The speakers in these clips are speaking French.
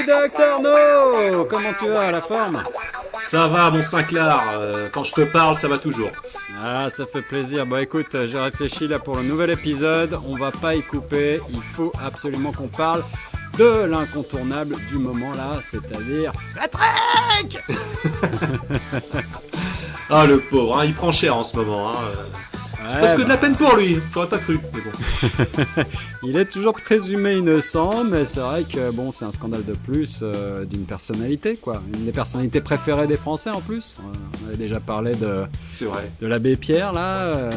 Docteur No. Comment tu vas, la forme? Ça va, mon Sinclair. Quand je te parle, ça va toujours. Ah, ça fait plaisir. Bon, écoute, j'ai réfléchi là pour le nouvel épisode. On va pas y couper. Il faut absolument qu'on parle de l'incontournable du moment là, c'est-à-dire Patrick. Ah, le pauvre, hein, il prend cher en ce moment. Hein. J'ai presque de la peine pour lui. J'aurais pas cru, mais bon. Il est toujours présumé innocent, mais c'est vrai que bon, c'est un scandale de plus d'une personnalité, quoi. Une des personnalités préférées des Français en plus. On avait déjà parlé C'est vrai. de l'abbé Pierre là.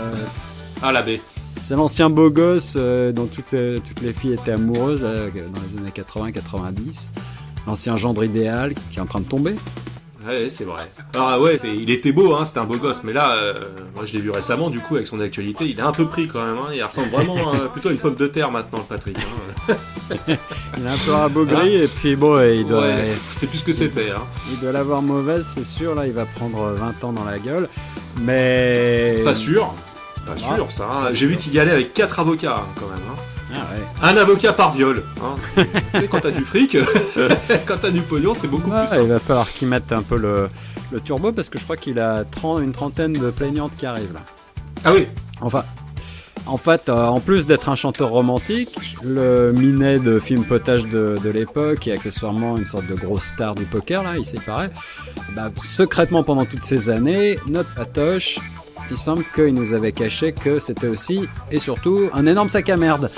Ah, l'abbé. C'est l'ancien beau gosse dont toutes les filles étaient amoureuses dans les années 80-90. L'ancien gendre idéal qui est en train de tomber. Ouais, c'est vrai. Ah ouais, il était beau, hein, c'était un beau gosse, mais là, moi je l'ai vu récemment, du coup, avec son actualité, il est un peu pris quand même, hein, il ressemble vraiment plutôt à une pomme de terre maintenant, le Patrick. Hein. Il est un peu rabougri, et puis bon, il doit... Ouais, c'est plus ce que c'était. Hein. Il doit l'avoir mauvaise, c'est sûr, là, il va prendre 20 ans dans la gueule, mais... Pas sûr, ça. Hein. J'ai vu qu'il y allait avec 4 avocats, hein, quand même. Hein. Ah ouais. Un avocat par viol. Hein. Tu sais, quand t'as du fric, quand t'as du pognon, c'est beaucoup plus simple. Il va falloir qu'il mette un peu le turbo, parce que je crois qu'il a une trentaine de plaignantes qui arrivent, là. Ah oui. Enfin... En fait, en plus d'être un chanteur romantique, le minet de film potage de l'époque et accessoirement une sorte de grosse star du poker, là, il s'est paraît, bah, secrètement pendant toutes ces années, notre Patoche, il semble qu'il nous avait caché que c'était aussi, et surtout, un énorme sac à merde.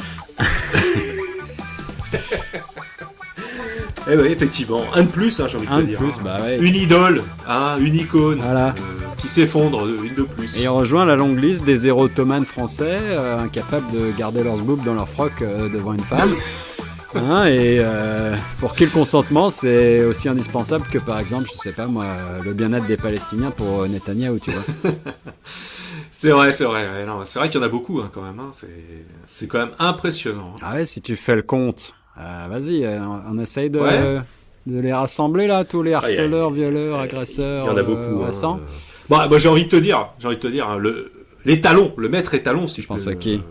Eh oui, effectivement, un de plus, hein, j'ai envie de te dire. Un de plus, bah ouais. Une idole, hein, une icône, voilà. qui s'effondre, une de plus. Et on rejoint la longue liste des érotomanes français, incapables de garder leurs boobs dans leur froc devant une femme. Hein, et pour qui le consentement, c'est aussi indispensable que, par exemple, je sais pas moi, le bien-être des Palestiniens pour Netanyahou, tu vois. C'est vrai. Ouais, non, c'est vrai qu'il y en a beaucoup, hein, quand même. Hein, c'est quand même impressionnant. Ah ouais, si tu fais le compte, vas-y, on essaye de les rassembler là, tous les harceleurs, violeurs, agresseurs. Il y en a beaucoup. Récents. Bah, j'ai envie de te dire, hein, l'étalon, le maître étalon, si je pense peux à qui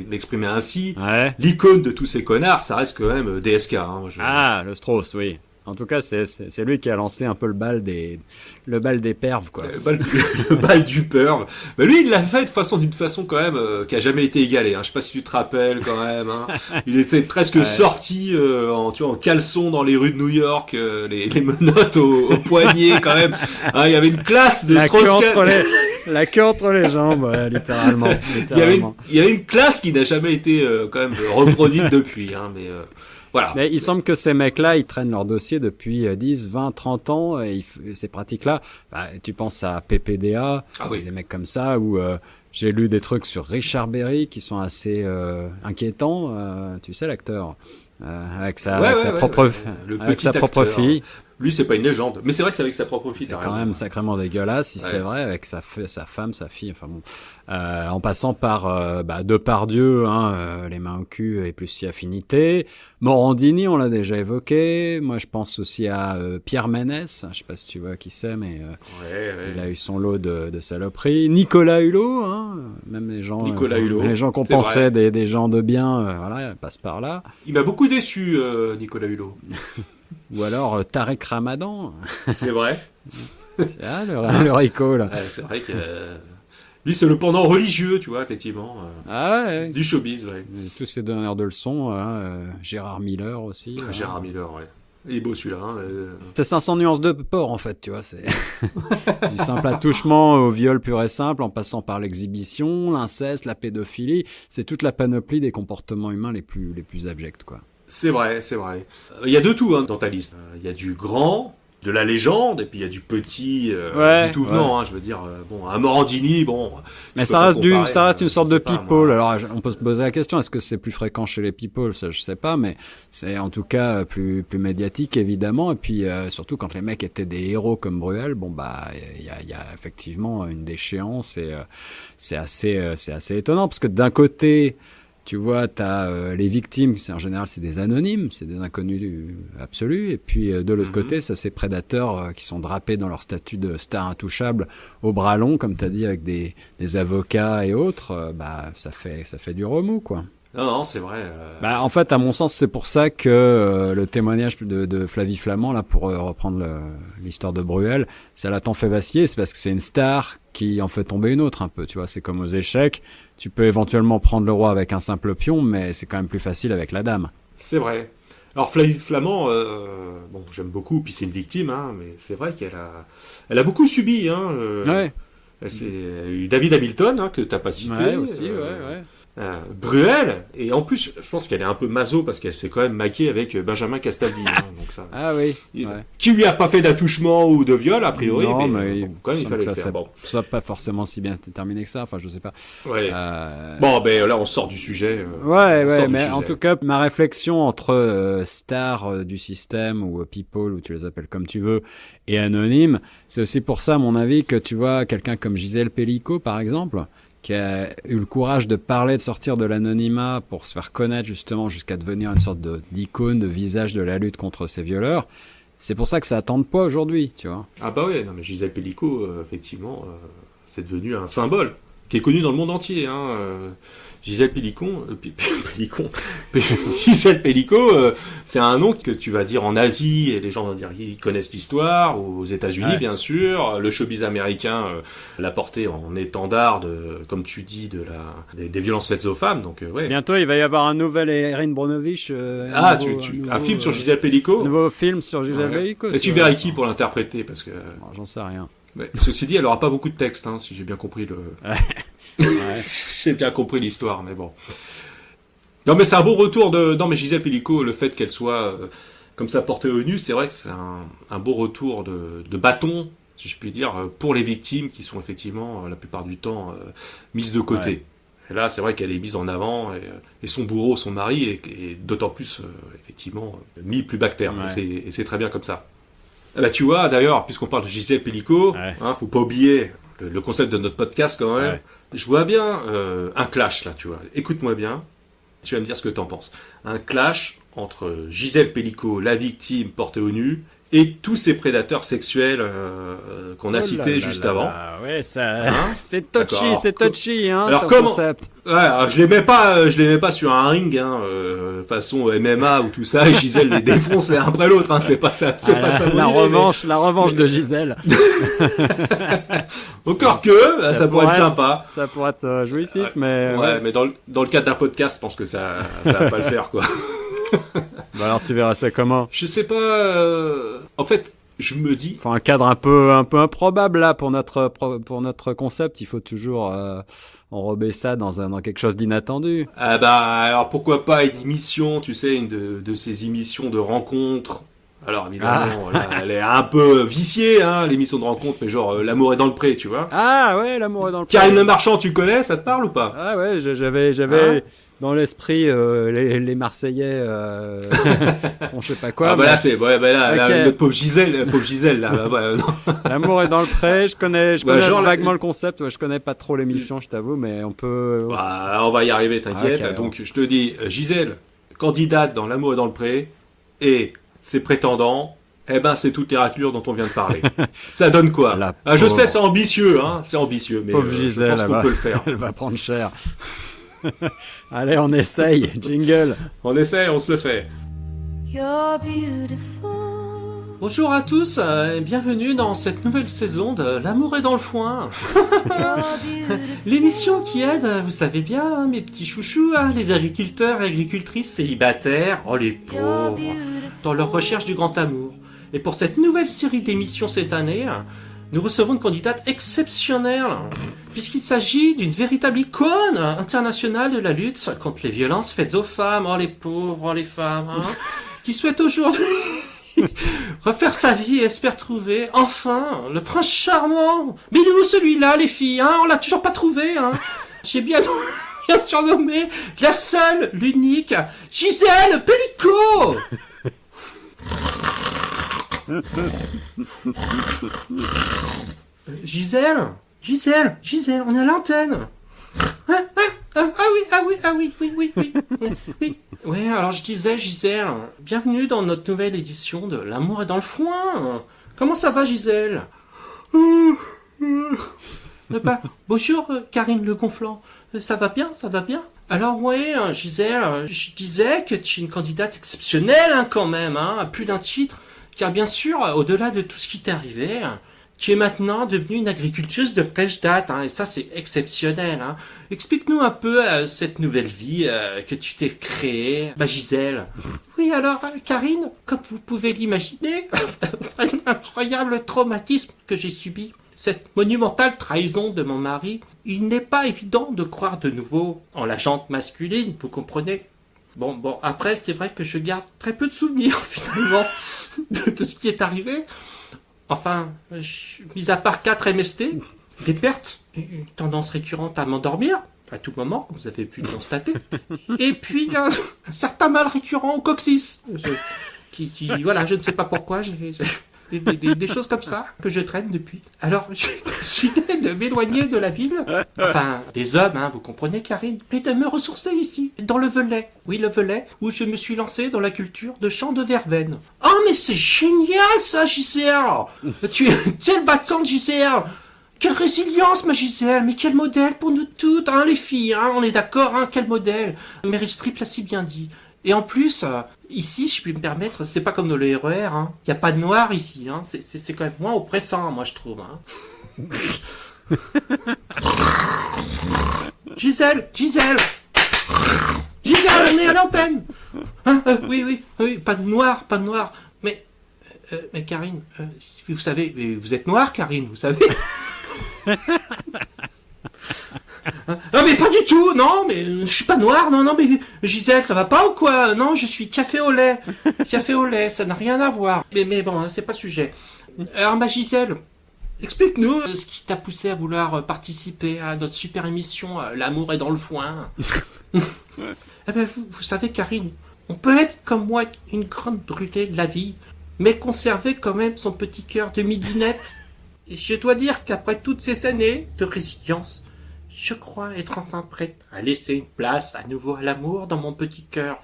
m'exprimer ainsi, ouais. L'icône de tous ces connards, ça reste quand même DSK. Hein, Ah, le Strauss, oui. En tout cas, c'est lui qui a lancé un peu le bal des perves, quoi. Le bal du perv. Mais lui, il l'a fait d'une façon quand même qui a jamais été égalée. Hein. Je sais pas si tu te rappelles quand même. Hein. Il était presque sorti en caleçon dans les rues de New York, les menottes au poignet quand même. Hein, il y avait une classe de la queue entre les jambes, littéralement. Il y avait une classe qui n'a jamais été quand même reproduite depuis. Hein, mais voilà. Mais il semble que ces mecs-là, ils traînent leur dossier depuis 10, 20, 30 ans, et ces pratiques-là, bah, tu penses à PPDA, des mecs comme ça, où j'ai lu des trucs sur Richard Berry qui sont assez inquiétants, tu sais, l'acteur, avec sa propre fille. Lui, c'est pas une légende, mais c'est vrai que c'est avec sa propre fille. C'est quand même sacrément dégueulasse, si c'est vrai, avec sa femme, sa fille, enfin bon. En passant par Depardieu, hein, les mains au cul et plus si affinité. Morandini, on l'a déjà évoqué. Moi, je pense aussi à Pierre Ménès. Je sais pas si tu vois qui c'est, mais il a eu son lot de saloperies. Nicolas Hulot, hein, même les gens qu'on pensait des gens de bien, voilà, passent par là. Il m'a beaucoup déçu, Nicolas Hulot. Ou alors Tarek Ramadan. C'est vrai. Ah, le Rico, là. Ouais, c'est vrai que lui, c'est le pendant religieux, tu vois, effectivement. Du showbiz, ouais. Tous ces donneurs de leçons, Gérard Miller aussi. Gérard Miller, ouais. Il est beau celui-là. Hein, C'est 500 nuances de porc, en fait, tu vois. C'est du simple attouchement au viol pur et simple, en passant par l'exhibition, l'inceste, la pédophilie. C'est toute la panoplie des comportements humains les plus abjects, quoi. C'est vrai. Il y a de tout dans ta liste. Il y a du grand, de la légende, et puis il y a du petit, du tout venant. Hein, je veux dire, un Morandini, bon. Mais ça reste une sorte de people. Alors, on peut se poser la question, est-ce que c'est plus fréquent chez les people? Ça, je sais pas, mais c'est en tout cas plus médiatique, évidemment. Et puis, surtout quand les mecs étaient des héros comme Bruel, bon, bah, il y a effectivement une déchéance et c'est assez étonnant parce que d'un côté, tu vois, t'as les victimes, en général c'est des anonymes, c'est des inconnus absolus, et puis de l'autre côté, ça c'est prédateurs qui sont drapés dans leur statut de star intouchable au bras long, comme t'as dit, avec des avocats et autres, bah ça fait du remous, quoi. Non, c'est vrai. Bah, en fait, à mon sens, c'est pour ça que le témoignage de Flavie Flament, là, pour reprendre l'histoire de Bruel, ça l'a tant fait vaciller. C'est parce que c'est une star qui en fait tomber une autre un peu. Tu vois, c'est comme aux échecs. Tu peux éventuellement prendre le roi avec un simple pion, mais c'est quand même plus facile avec la dame. C'est vrai. Alors Flavie Flament, bon, j'aime beaucoup, puis c'est une victime, hein, mais c'est vrai elle a beaucoup subi. Hein, Ouais. elle a eu David Hamilton, hein, que t'as pas cité. Ouais, aussi, ouais. Bruel, et en plus, je pense qu'elle est un peu maso parce qu'elle s'est quand même maquée avec Benjamin Castaldi. Hein, donc ça, Ah oui. qui lui a pas fait d'attouchement ou de viol, a priori, Non, mais bon, quand même, il fallait le ça faire. Bon. soit pas forcément si bien terminé que ça. Enfin, je sais pas. Ouais. Bon, ben là, on sort du sujet. Ouais, mais en tout cas, ma réflexion entre stars du système ou people, ou tu les appelles comme tu veux, et anonymes, c'est aussi pour ça, à mon avis, que tu vois quelqu'un comme Gisèle Pellico, par exemple, qui a eu le courage de parler, de sortir de l'anonymat pour se faire connaître justement jusqu'à devenir une sorte d'icône, de visage de la lutte contre ces violeurs. C'est pour ça que ça a tant de poids aujourd'hui, tu vois. Ah bah ouais, non mais Gisèle Pellico, effectivement, c'est devenu un symbole qui est connu dans le monde entier. Hein, Gisèle Gisèle Pellico, c'est un nom que tu vas dire en Asie et les gens vont dire ils connaissent l'histoire, ou aux États-Unis bien sûr. Le showbiz américain l'a porté en étendard comme tu dis, des violences faites aux femmes. Donc ouais. Bientôt, il va y avoir un nouvel Erin Brockovich. Un film sur Gisèle Pellico. Un nouveau film sur Gisèle Pellico. Et tu verrais qui pour l'interpréter parce que. J'en sais rien. Mais, ceci dit, elle aura pas beaucoup de texte, hein, si j'ai bien compris j'ai bien compris l'histoire, mais bon. Non, mais c'est un bon retour Non, mais Gisèle Pellico, le fait qu'elle soit comme ça portée au nu, c'est vrai que c'est un beau retour de bâton, si je puis dire, pour les victimes qui sont effectivement, la plupart du temps, mises de côté. Ouais. Et là, c'est vrai qu'elle est mise en avant, et son bourreau, son mari, est d'autant plus, effectivement, mis plus bas que terre. Ouais. Et c'est très bien comme ça. Bah, tu vois, d'ailleurs, puisqu'on parle de Gisèle Pellico, faut pas oublier le concept de notre podcast quand même. Ouais. Je vois bien un clash là, tu vois. Écoute-moi bien, tu vas me dire ce que t'en penses. Un clash entre Gisèle Pellico, la victime portée au nu, et tous ces prédateurs sexuels qu'on a cités juste avant. Ouais, ça, c'est touchy, hein. Alors comment concept. Ouais, alors je les mets pas sur un ring, hein, façon MMA ou tout ça. Et Gisèle les défonce l'un après l'autre, hein. C'est pas ça, pas ça. La revanche de Gisèle. Encore que, ça pourrait être sympa. Ça pourrait être jouissif, mais. Ouais, mais dans le cadre d'un podcast, je pense que ça va pas le faire, quoi. Bah alors tu verras ça comment? Je sais pas. En fait, je me dis. Enfin, un cadre un peu improbable là pour notre concept. Il faut toujours enrober ça dans quelque chose d'inattendu. Ah bah alors pourquoi pas une émission, tu sais, une de ces émissions de rencontres. Alors évidemment, là, elle est un peu viciée, hein, l'émission de rencontre, mais genre L'amour est dans le pré, tu vois. Ah ouais, L'amour est dans le pré. Karine Le Marchand, tu connais, ça te parle ou pas? Ah ouais, j'avais dans l'esprit les Marseillais font je sais pas quoi. Ah bah là c'est là notre pauvre Gisèle là. L'amour est dans le pré, je connais genre vaguement le concept, je connais pas trop l'émission, je t'avoue, mais on peut on va y arriver, t'inquiète. Okay, donc je te dis Gisèle, candidate dans L'amour est dans le pré, et ses prétendants, c'est toutes les raclures dont on vient de parler. Ça donne quoi? Je sais, c'est ambitieux, mais pauvre Gisèle, je pense qu'on peut le faire. Elle va prendre cher. Allez, on essaye, jingle. On essaye, on se le fait. You're beautiful. Bonjour à tous et bienvenue dans cette nouvelle saison de L'amour est dans le foin. L'émission qui aide, vous savez bien, mes petits chouchous, les agriculteurs et agricultrices célibataires, les pauvres, dans leur recherche du grand amour. Et pour cette nouvelle série d'émissions cette année, nous recevons une candidate exceptionnelle, puisqu'il s'agit d'une véritable icône internationale de la lutte contre les violences faites aux femmes, les pauvres, les femmes, qui souhaite aujourd'hui refaire sa vie et espère trouver, enfin, le prince charmant. Mais il est où celui-là, les filles, on l'a toujours pas trouvé, J'ai bien surnommé la seule, l'unique, Gisèle Pellico. Gisèle, on est à l'antenne. Oui. Ouais, alors je disais, Gisèle, bienvenue dans notre nouvelle édition de L'amour est dans le foin. Comment ça va, Gisèle? Bonjour, Karine Le Gonflant. Ça va bien? Alors ouais, Gisèle, je disais que tu es une candidate exceptionnelle quand même, à plus d'un titre, car bien sûr, au-delà de tout ce qui t'est arrivé, tu es maintenant devenue une agricultrice de fraîche date, et ça c'est exceptionnel. Explique-nous un peu cette nouvelle vie que tu t'es créée, Gisèle. Oui alors, Karine, comme vous pouvez l'imaginer, un incroyable traumatisme que j'ai subi. Cette monumentale trahison de mon mari, il n'est pas évident de croire de nouveau en la jante masculine, vous comprenez? Bon, après, c'est vrai que je garde très peu de souvenirs, finalement, de ce qui est arrivé. Enfin, mis à part 4 MST, des pertes, une tendance récurrente à m'endormir, à tout moment, comme vous avez pu le constater, et puis un certain mal récurrent au coccyx, voilà, je ne sais pas pourquoi, j'ai des choses comme ça que je traîne depuis. Alors, j'ai décidé de m'éloigner de la ville, enfin, des hommes, vous comprenez, Karine, et de me ressourcer ici, dans le Velay. Oui, le Velay, où je me suis lancé dans la culture de chants de verveine. Oh, mais c'est génial, ça, Gisèle! Tu es le battant de Gisèle! Quelle résilience, ma Gisèle! Mais quel modèle pour nous toutes, les filles, on est d'accord, quel modèle! Meryl Streep l'a si bien dit. Et en plus, ici, je puis me permettre, c'est pas comme dans le RER, il n'y a pas de noir ici, c'est quand même moins oppressant, moi je trouve. Gisèle, on est à l'antenne. Oui, pas de noir. Mais Karine, vous savez, vous êtes noire, Karine, vous savez. Non mais pas du tout, non mais je suis pas noire, non mais Gisèle, ça va pas ou quoi? Non, je suis café au lait, ça n'a rien à voir. Mais bon, c'est pas le sujet. Alors ma Gisèle, explique-nous ce qui t'a poussé à vouloir participer à notre super émission L'amour est dans le foin. Vous savez Karine, on peut être comme moi une grande brûlée de la vie, mais conserver quand même son petit cœur de midinette. Et je dois dire qu'après toutes ces années de résilience, je crois être enfin prête à laisser une place à nouveau à l'amour dans mon petit cœur.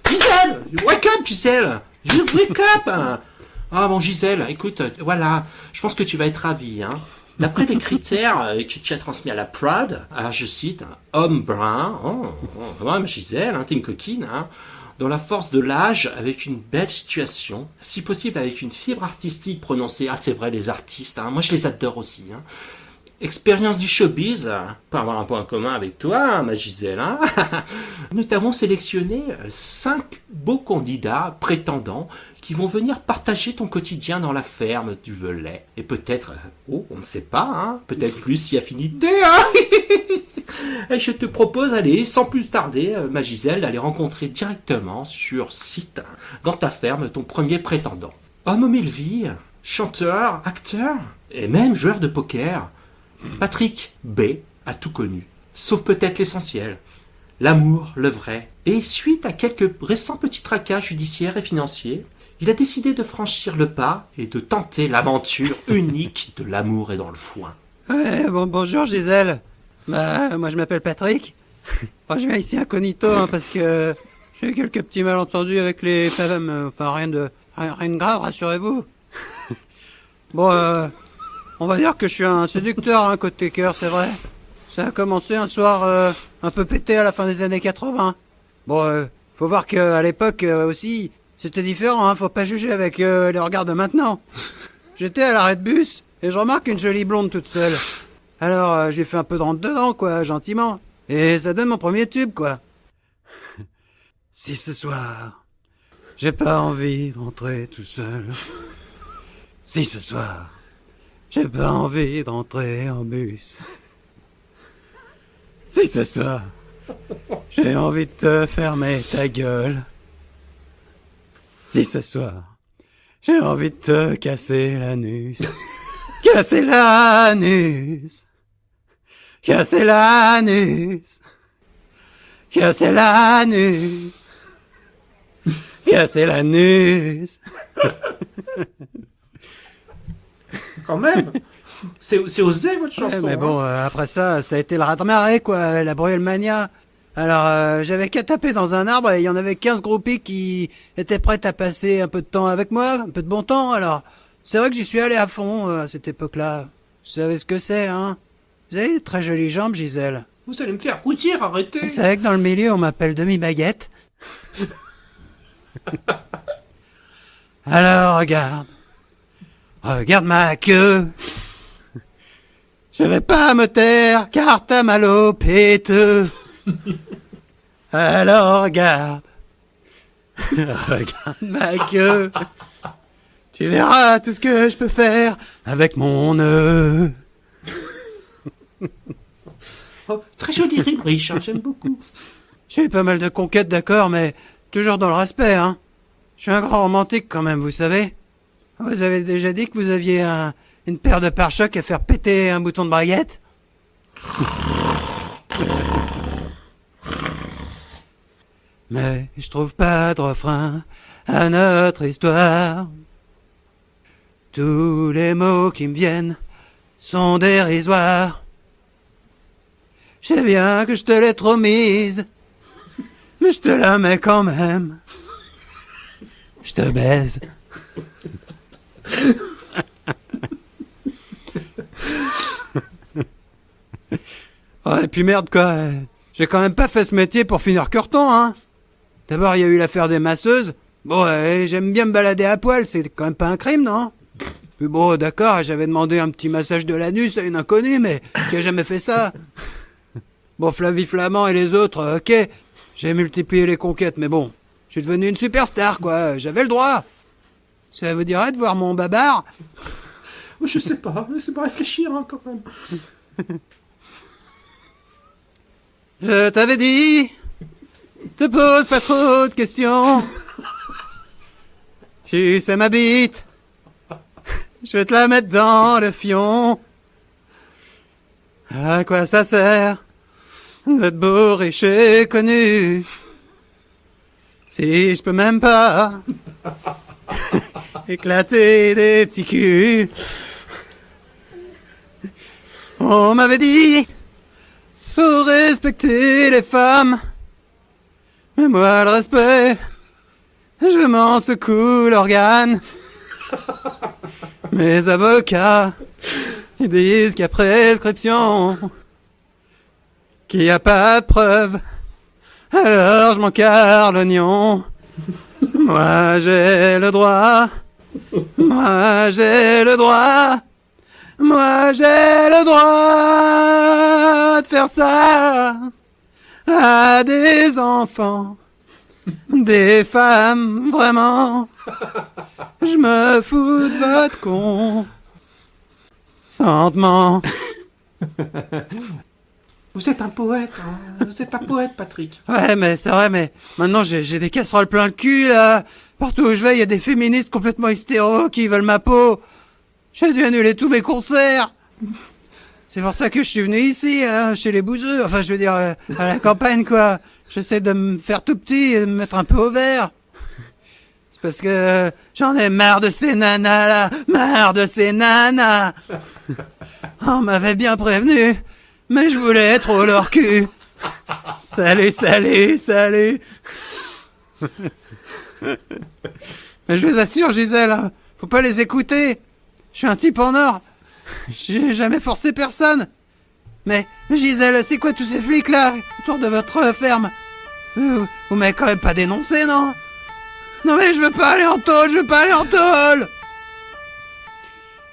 Gisèle! Wake up, Gisèle! Wake up! Bon, Gisèle, écoute, voilà, je pense que tu vas être ravie, D'après les critères que tu as transmis à la Prod, alors je cite, homme brun, ouais, Gisèle, t'es une coquine, dans la force de l'âge, avec une belle situation, si possible avec une fibre artistique prononcée. C'est vrai, les artistes, moi je les adore aussi. Expérience du showbiz, pour avoir un point commun avec toi, ma Gisèle. Nous t'avons sélectionné 5 beaux candidats prétendants qui vont venir partager ton quotidien dans la ferme du Velay. Et peut-être, on ne sait pas, peut-être plus si affinité. Et je te propose, allez, sans plus tarder, ma Gisèle, d'aller rencontrer directement sur site, dans ta ferme, ton premier prétendant. Homme aux 1000 vies, chanteur, acteur, et même joueur de poker, Patrick B. a tout connu, sauf peut-être l'essentiel, l'amour, le vrai. Et suite à quelques récents petits tracas judiciaires et financiers, il a décidé de franchir le pas et de tenter l'aventure unique de l'amour et dans le foin. Ouais, bonjour Gisèle. Moi je m'appelle Patrick. Je viens ici incognito parce que j'ai eu quelques petits malentendus avec les femmes. Enfin rien de grave, rassurez-vous. On va dire que je suis un séducteur côté cœur, c'est vrai. Ça a commencé un soir un peu pété à la fin des années 80. Faut voir qu'à l'époque aussi, c'était différent, faut pas juger avec les regards de maintenant. J'étais à l'arrêt de bus et je remarque une jolie blonde toute seule. Alors, j'ai fait un peu de rentre dedans, gentiment. Et ça donne mon premier tube, Si ce soir, j'ai pas envie de rentrer tout seul. Si ce soir, j'ai pas envie de rentrer en bus. Si ce soir, j'ai envie de te fermer ta gueule. Si ce soir, j'ai envie de te casser l'anus. Casser l'anus. Casser l'anus. Casser l'anus. Casser l'anus. Quand même. C'est osé, votre chanson. Mais bon, après ça a été le raz-de-marée, la Bruelmania. Alors, j'avais qu'à taper dans un arbre et il y en avait 15 groupies qui étaient prêtes à passer un peu de temps avec moi, un peu de bon temps. Alors, c'est vrai que j'y suis allé à fond à cette époque-là. savez ce que c'est, hein? Vous avez de très jolies jambes, Gisèle. Vous allez me faire rougir, arrêtez. Vous savez que dans le milieu, on m'appelle demi-baguette. Alors, regarde. Regarde ma queue. Je vais pas me taire, car t'as mal au péteux. Alors, regarde. Regarde ma queue. Tu verras tout ce que je peux faire avec mon nœud. Oh, très joli riche, hein, j'aime beaucoup. J'ai eu pas mal de conquêtes, d'accord, mais toujours dans le respect, hein. Je suis un grand romantique quand même, vous savez. Vous avez déjà dit que vous aviez une paire de pare-chocs à faire péter un bouton de braguette? Mais je trouve pas de refrain à notre histoire. Tous les mots qui me viennent sont dérisoires. Je sais bien que je te l'ai trop mise, mais je te la mets quand même. Je te baise. Oh, et puis merde quoi, j'ai quand même pas fait ce métier pour finir curton, hein. D'abord il y a eu l'affaire des masseuses. Bon, j'aime bien me balader à poil, c'est quand même pas un crime, non? Puis bon, d'accord, j'avais demandé un petit massage de l'anus à une inconnue, mais qui a jamais fait ça? Bon, Flavie Flamand et les autres, ok, j'ai multiplié les conquêtes, mais bon, je suis devenu une superstar, quoi, j'avais le droit. Ça vous dirait de voir mon babar? Je sais pas, laissez-moi réfléchir, hein, quand même. Je t'avais dit, te pose pas trop de questions. Tu sais ma bite, je vais te la mettre dans le fion. À quoi ça sert d'être beau, riche et connu si je peux même pas éclater des petits culs? On m'avait dit, faut respecter les femmes. Mais moi, le respect, je m'en secoue l'organe. Mes avocats, ils disent qu'il y a prescription, qu'il n'y a pas de preuve. Alors je m'en carre l'oignon. Moi, j'ai le droit. Moi, j'ai le droit. Moi, j'ai le droit de faire ça à des enfants, des femmes, vraiment. Je me fous de votre consentement. Vous êtes un poète, hein. Vous êtes un poète, Patrick. Ouais, mais c'est vrai, mais maintenant j'ai des casseroles plein le cul, là. Partout où je vais, il y a des féministes complètement hystéros qui veulent ma peau. J'ai dû annuler tous mes concerts. C'est pour ça que je suis venu ici, hein, chez les bouseux. Enfin, je veux dire, à la campagne, quoi. J'essaie de me faire tout petit et de me mettre un peu au vert. C'est parce que j'en ai marre de ces nanas, là. Marre de ces nanas. On m'avait bien prévenu, mais je voulais trop leur cul. Salut, salut, salut. Mais je vous assure, Gisèle, hein, faut pas les écouter. Je suis un type en or. J'ai jamais forcé personne. Mais Gisèle, c'est quoi tous ces flics là autour de votre ferme? Vous m'avez quand même pas dénoncé, non? Non mais je veux pas aller en tôle, je veux pas aller en tôle.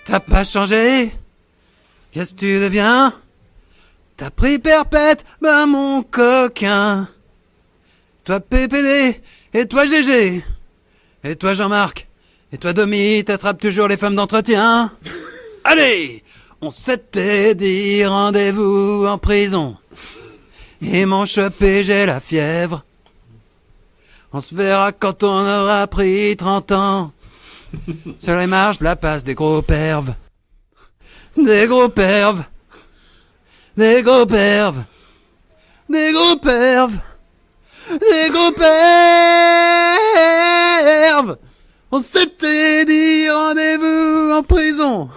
T'as pas changé? Qu'est-ce que tu deviens? T'as pris perpète, ben mon coquin. Toi PPD, et toi GG, et toi Jean-Marc, et toi Domi, t'attrapes toujours les femmes d'entretien. Allez, on s'était dit rendez-vous en prison. Ils m'ont chopé, j'ai la fièvre. On se verra quand on aura pris 30 ans. Sur les marches de la passe des gros perves. Des gros perves. Des gros perves. Des gros perves. Des gros perves. On s'était dit rendez-vous en prison.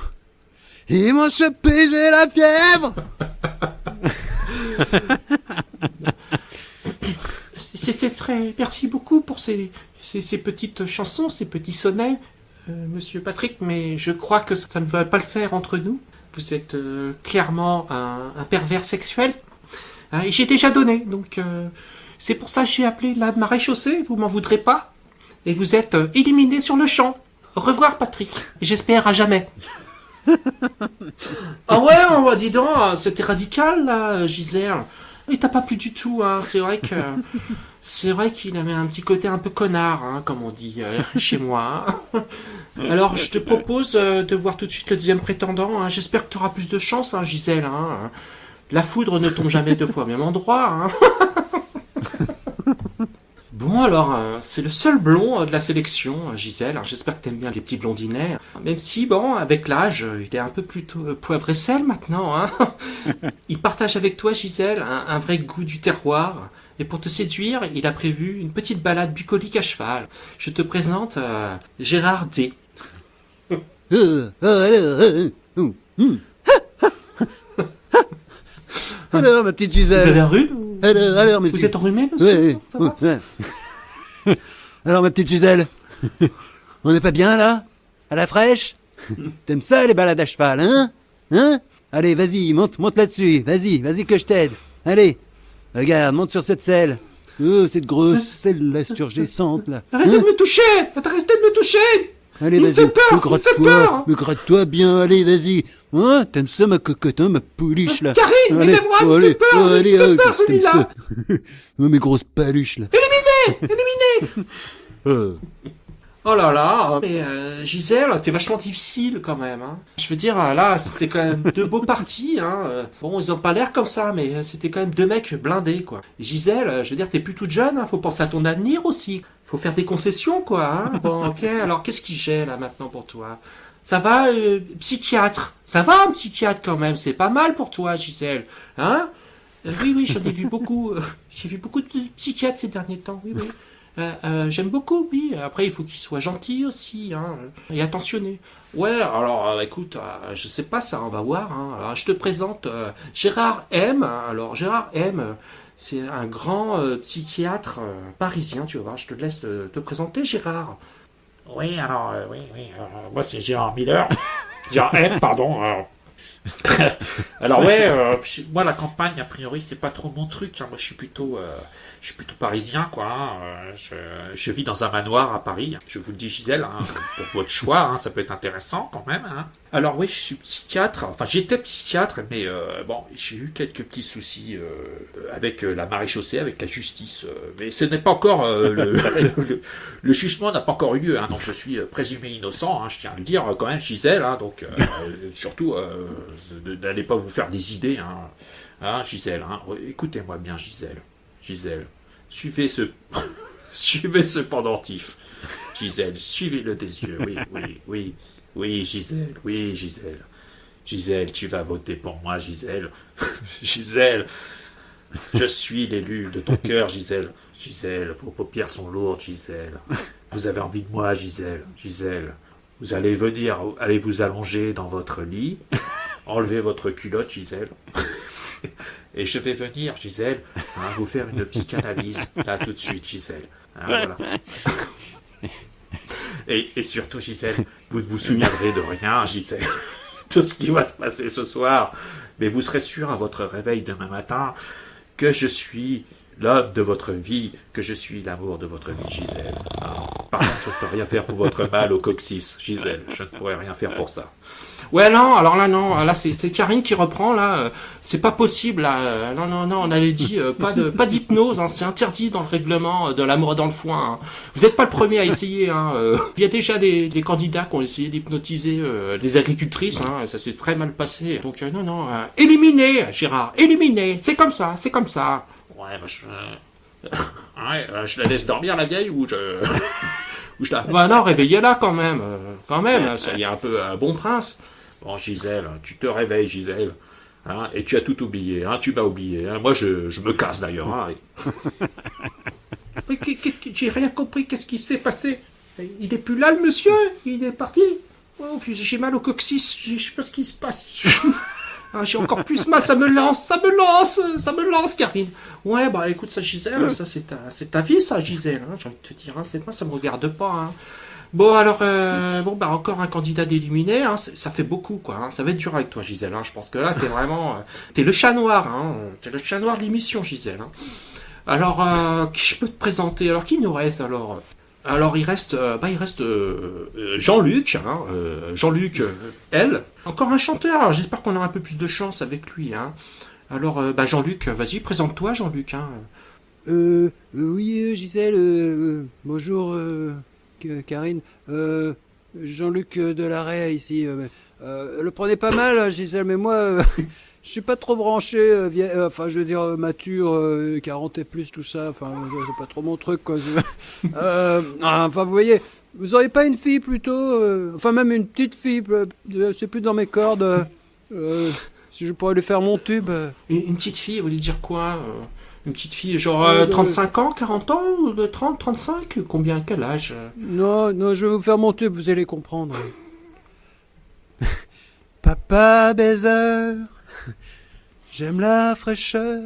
Ils m'ont chopé, j'ai la fièvre. C'était très... Merci beaucoup pour ces petites chansons, ces petits sonnets, monsieur Patrick, mais je crois que ça ne va pas le faire entre nous. vous êtes clairement un pervers sexuel. Et j'ai déjà donné, donc c'est pour ça que j'ai appelé la maréchaussée, vous m'en voudrez pas. Et vous êtes éliminé sur le champ. Au revoir, Patrick. Et j'espère à jamais. Ah ouais, dis donc, c'était radical, là, Gisèle. Il t'a pas plu du tout, hein. C'est vrai qu'il avait un petit côté un peu connard, hein, comme on dit chez moi. Alors, je te propose de voir tout de suite le deuxième prétendant. Hein. J'espère que tu auras plus de chance, hein, Gisèle. Hein. La foudre ne tombe jamais deux fois au même endroit. Hein. Bon, alors, c'est le seul blond de la sélection, Gisèle. J'espère que t'aimes bien les petits blondinets. Même si, bon, avec l'âge, il est un peu plutôt poivre et sel maintenant. Hein. Il partage avec toi, Gisèle, un vrai goût du terroir. Et pour te séduire, il a prévu une petite balade bucolique à cheval. Je te présente Gérard D. Alors, ma petite Vous Gisèle. avez un rhume Alors, monsieur. Vous êtes enrhumé, monsieur? Ouais, Ça va ouais. Alors, ma petite Gisèle, on n'est pas bien, là? À la fraîche? T'aimes ça, les balades à cheval, hein? Hein? Allez, vas-y, monte là-dessus. Vas-y que je t'aide. Allez, regarde, monte sur cette selle. Oh, cette grosse selle, là, surgissante, là. Arrêtez de me toucher! Arrêtez de me toucher! Allez, Il me vas-y, fait peur, me gratte-toi bien, allez, vas-y. Hein? T'aimes ça, ma cocotte, hein, ma pouliche, là? Karine, Allez, aidez-moi, il me fait peur! Il me fait peur, t'aimes celui-là! ça. Oh, mes grosses paluches, là. Éliminé! Oh là là, mais Gisèle, t'es vachement difficile quand même. Hein. Je veux dire, là, c'était quand même deux beaux partis. Hein. Bon, ils ont pas l'air comme ça, mais c'était quand même deux mecs blindés, quoi. Gisèle, je veux dire, t'es plus toute jeune, hein. Faut penser à ton avenir aussi. Faut faire des concessions, quoi. Hein. Bon, ok, alors qu'est-ce qui gêne, là, maintenant, pour toi? Ça va, psychiatre? Ça va, un psychiatre, quand même, c'est pas mal pour toi, Gisèle. Hein? Oui, j'en ai vu beaucoup. J'ai vu beaucoup de psychiatres ces derniers temps, oui. J'aime beaucoup, oui. Après, il faut qu'il soit gentil aussi, hein, et attentionné. Ouais, alors, écoute, je sais pas ça, on va voir. Hein. Alors, je te présente Gérard M. Alors, Gérard M, c'est un grand psychiatre parisien, tu vas voir. Je te laisse te présenter, Gérard. Oui, alors, moi c'est Gérard Miller. Gérard M, pardon. Alors ouais, moi la campagne a priori c'est pas trop mon truc. Hein. Moi je suis plutôt parisien quoi. Hein. Je vis dans un manoir à Paris. Je vous le dis Gisèle, hein, pour votre choix, hein, ça peut être intéressant quand même. Hein. Alors oui, je suis psychiatre. Enfin j'étais psychiatre, mais bon j'ai eu quelques petits soucis avec la maréchaussée, avec la justice. Mais ce n'est pas encore le jugement n'a pas encore eu lieu. Hein, donc je suis présumé innocent. Hein, je tiens à le dire quand même Gisèle. Hein, donc surtout n'allez pas vous faire des idées, hein, Gisèle. Hein. Écoutez-moi bien, Gisèle, suivez ce pendentif. Gisèle, suivez-le des yeux. Oui, Gisèle. Gisèle, tu vas voter pour moi, Gisèle. Gisèle, je suis l'élu de ton cœur, Gisèle. Gisèle, vos paupières sont lourdes, Gisèle. Vous avez envie de moi, Gisèle. Vous allez venir, allez vous allonger dans votre lit. Enlevez votre culotte, Gisèle. Et je vais venir, Gisèle, hein, vous faire une psychanalyse, là, tout de suite, Gisèle. Hein, voilà. Et surtout, Gisèle, vous ne vous souviendrez de rien, Gisèle. Tout ce qui va se passer ce soir. Mais vous serez sûr à votre réveil demain matin que je suis l'homme de votre vie, que je suis l'amour de votre vie, Gisèle. Par contre, je ne peux rien faire pour votre mal au coccyx, Gisèle. Je ne pourrais rien faire pour ça. Ouais, non, alors là, non. Là, c'est Karine qui reprend, là. C'est pas possible, là. Non, on avait dit pas d'hypnose, hein. C'est interdit dans le règlement de l'amour dans le foin. Hein. Vous n'êtes pas le premier à essayer, hein. Il y a déjà des candidats qui ont essayé d'hypnotiser des agricultrices, hein. Ça s'est très mal passé. Donc, non. Éliminé, Gérard. Éliminé. C'est comme ça. Ouais, je la laisse dormir la vieille ou je la... Bah non, réveillez-la quand même. Ça y est un peu un bon prince. Bon, Gisèle, tu te réveilles, Gisèle. Hein, et tu as tout oublié, hein, tu m'as oublié. Hein. Moi, je me casse d'ailleurs. Hein. Mais j'ai rien compris, qu'est-ce qui s'est passé? Il est plus là, le monsieur? Il est parti? Oh, j'ai mal au coccyx, je sais pas ce qui se passe. J'ai encore plus mal, ça me lance, Karine. Ouais, bah écoute, ça, Gisèle, ça c'est ta vie, ça, Gisèle. Hein, j'ai envie de te dire, hein, c'est moi, ça me regarde pas. Hein. Bon, alors, encore un candidat éliminé, hein, ça fait beaucoup, quoi. Hein. Ça va être dur avec toi, Gisèle. Hein. Je pense que là, t'es vraiment... t'es le chat noir, hein. T'es le chat noir de l'émission, Gisèle. Hein. Alors, qui je peux te présenter? Alors, qui nous reste, alors? Alors, il reste Jean-Luc, hein. Jean-Luc, L. Encore un chanteur. Alors, j'espère qu'on aura un peu plus de chance avec lui, hein. Alors, Jean-Luc, vas-y, présente-toi, Jean-Luc, hein. Oui, Gisèle, bonjour, Karine. Jean-Luc Delarey ici. Le prenez pas mal, hein, Gisèle, mais moi, je suis pas trop branché, enfin, je veux dire, mature, 40 et plus, tout ça. Enfin, c'est pas trop mon truc, quoi. Enfin, vous voyez, vous auriez pas une fille plutôt, enfin, même une petite fille, c'est plus dans mes cordes. Si je pourrais lui faire mon tube. Une petite fille, vous voulez dire quoi? Une petite fille, genre 35 ans, 40 ans, ou de 30, 35? Combien, quel âge? Non, je vais vous faire mon tube, vous allez comprendre. Papa baiser, j'aime la fraîcheur.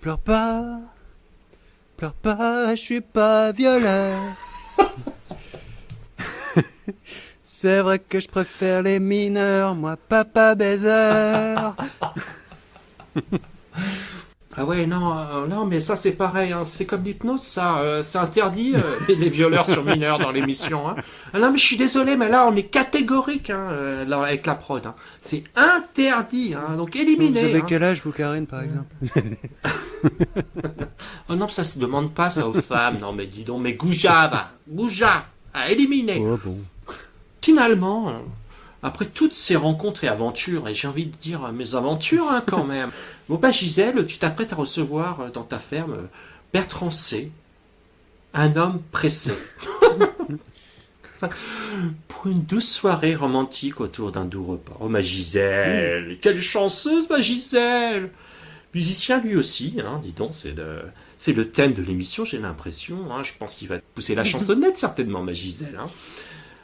Pleure pas, je suis pas violeur. C'est vrai que je préfère les mineurs, moi, papa baiser. Ah ouais, non, mais ça c'est pareil, hein. C'est comme l'hypnose, ça, c'est interdit, les violeurs sur mineurs dans l'émission, hein. Ah non, mais je suis désolé, mais là on est catégorique, hein, là, avec la prod, hein. C'est interdit, hein, donc éliminé. Vous avez hein. quel âge, vous, Karine, par exemple? Oh non, ça se demande pas, ça, aux femmes. Non, mais dis donc, mais Gouja, à éliminer. Oh, bon. Finalement, après toutes ces rencontres et aventures, et j'ai envie de dire mes aventures, hein, quand même. Bon, Gisèle, tu t'apprêtes à recevoir dans ta ferme Bertrand C., un homme pressé. Pour une douce soirée romantique autour d'un doux repas. Oh, ma Gisèle, quelle chanceuse, ma Gisèle! Musicien lui aussi, hein, dis donc, c'est le thème de l'émission, j'ai l'impression. Hein, je pense qu'il va te pousser la chansonnette, certainement, ma Gisèle. Hein.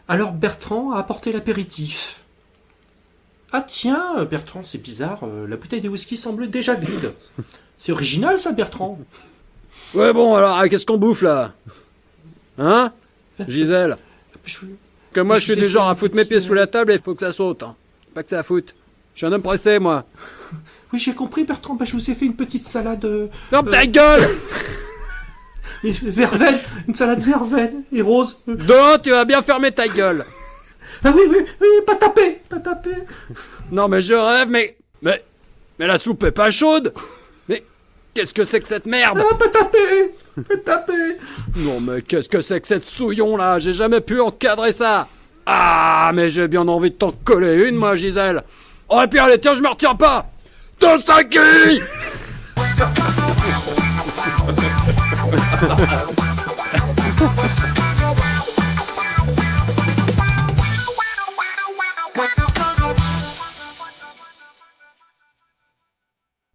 Alors Bertrand a apporté l'apéritif. Ah tiens, Bertrand, c'est bizarre, la bouteille de whisky semble déjà vide. C'est original, ça, Bertrand. Ouais, bon, alors, qu'est-ce qu'on bouffe, là? Hein? Gisèle? Que moi, je suis du genre à foutre mes pieds sous la table et il faut que ça saute. Hein. Pas que ça foute. Je suis un homme pressé, moi. Oui, j'ai compris, Bertrand. Je vous ai fait une petite salade... Ferme ta gueule! Verveine, une salade verveine et rose. Non, tu vas bien fermer ta gueule. Ah oui, pas taper. Non, mais je rêve, mais la soupe est pas chaude. Mais qu'est-ce que c'est que cette merde? Ah, pas taper. Non, mais qu'est-ce que c'est que cette souillon là? J'ai jamais pu encadrer ça. Ah, mais j'ai bien envie de t'en coller une, moi, Gisèle. Oh, et puis allez, tiens, je me retiens pas. Tosaki! What's